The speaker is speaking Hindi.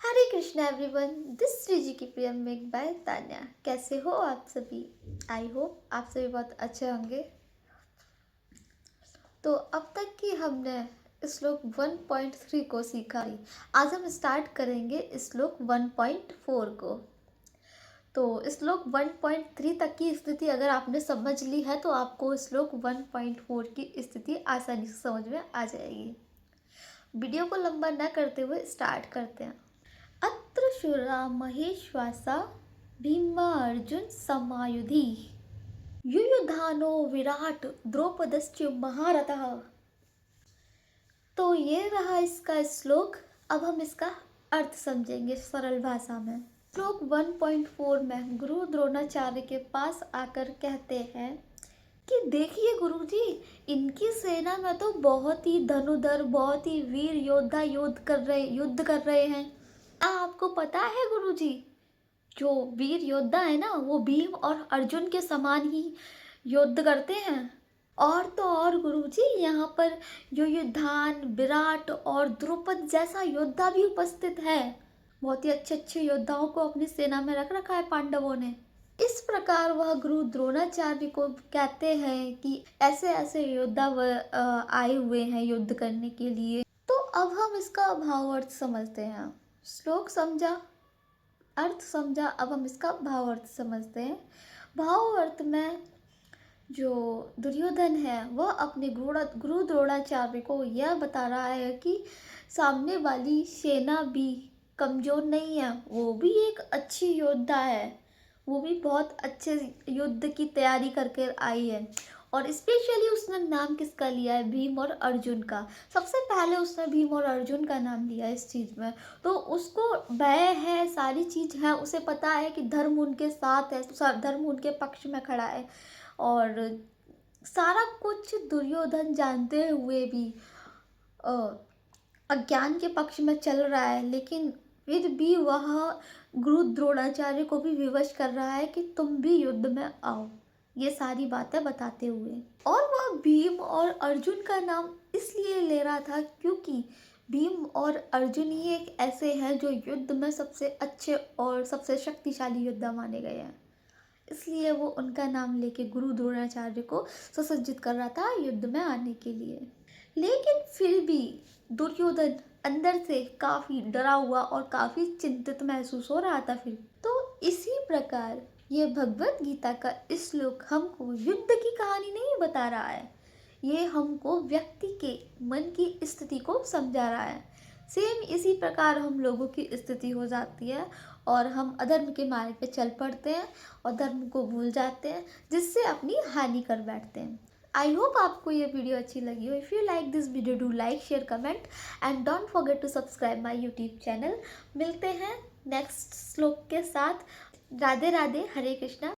Hare Krishna everyone, this Shri ji की प्रिय मेक बाय तान्या। कैसे हो आप सभी? आई होप आप सभी बहुत अच्छे होंगे। तो अब तक कि हमने श्लोक 1.3 को सीखा ही। आज हम स्टार्ट करेंगे श्लोक 1.4 को। तो श्लोक 1.3 तक की स्थिति अगर आपने समझ ली है तो आपको श्लोक 1.4 की स्थिति आसानी से समझ में आ जाएगी। वीडियो को लंबा न करते हुए स्टार्ट करते हैं। अत्र शूरा महेश्वासा भीमार्जुन समायुधि युयुधानो विराट द्रौपदश्च महारथः। तो ये रहा इसका श्लोक। अब हम इसका अर्थ समझेंगे सरल भाषा में। श्लोक 1.4 में गुरु द्रोणाचार्य के पास आकर कहते हैं कि देखिए गुरुजी, इनकी सेना में तो बहुत ही धनुधर, बहुत ही वीर योद्धा युद्ध कर रहे हैं। आपको पता है गुरुजी, जो वीर योद्धा है ना, वो भीम और अर्जुन के समान ही युद्ध करते हैं। और तो और गुरुजी, यहाँ पर युयुधान, विराट और द्रुपद जैसा योद्धा भी उपस्थित है। बहुत ही अच्छे अच्छे योद्धाओं को अपनी सेना में रख रखा है पांडवों ने। इस प्रकार वह गुरु द्रोणाचार्य को कहते हैं कि ऐसे ऐसे योद्धा आए हुए हैं युद्ध करने के लिए। तो अब हम इसका भावार्थ समझते हैं। श्लोक समझा, अर्थ समझा, अब हम इसका भावार्थ समझते हैं। भावार्थ में जो दुर्योधन है वह अपने गुरु द्रोणाचार्य को यह बता रहा है कि सामने वाली सेना भी कमज़ोर नहीं है, वो भी एक अच्छी योद्धा है, वो भी बहुत अच्छे युद्ध की तैयारी करके आई है। और स्पेशली उसने नाम किसका लिया है? भीम और अर्जुन का। सबसे पहले उसने भीम और अर्जुन का नाम लिया इस चीज़ में। तो उसको भय है, सारी चीज़ है, उसे पता है कि धर्म उनके साथ है, धर्म उनके पक्ष में खड़ा है। और सारा कुछ दुर्योधन जानते हुए भी अज्ञान के पक्ष में चल रहा है, लेकिन फिर भी वह गुरु द्रोणाचार्य को भी विवश कर रहा है कि तुम भी युद्ध में आओ, ये सारी बातें बताते हुए। और वह भीम और अर्जुन का नाम इसलिए ले रहा था क्योंकि भीम और अर्जुन ही एक ऐसे हैं जो युद्ध में सबसे अच्छे और सबसे शक्तिशाली योद्धा माने गए हैं। इसलिए वो उनका नाम लेके गुरु द्रोणाचार्य को सुसज्जित कर रहा था युद्ध में आने के लिए। लेकिन फिर भी दुर्योधन अंदर से काफ़ी डरा हुआ और काफ़ी चिंतित महसूस हो रहा था। फिर तो इसी प्रकार ये भगवत गीता का श्लोक हमको युद्ध की कहानी नहीं बता रहा है, ये हमको व्यक्ति के मन की स्थिति को समझा रहा है। सेम इसी प्रकार हम लोगों की स्थिति हो जाती है और हम अधर्म के मार्ग पे चल पड़ते हैं और धर्म को भूल जाते हैं, जिससे अपनी हानि कर बैठते हैं। आई होप आपको ये वीडियो अच्छी लगी हो। If you like this video, do like, share, comment and don't forget to subscribe my YouTube channel. मिलते हैं नेक्स्ट श्लोक के साथ। राधे राधे, हरे कृष्णा।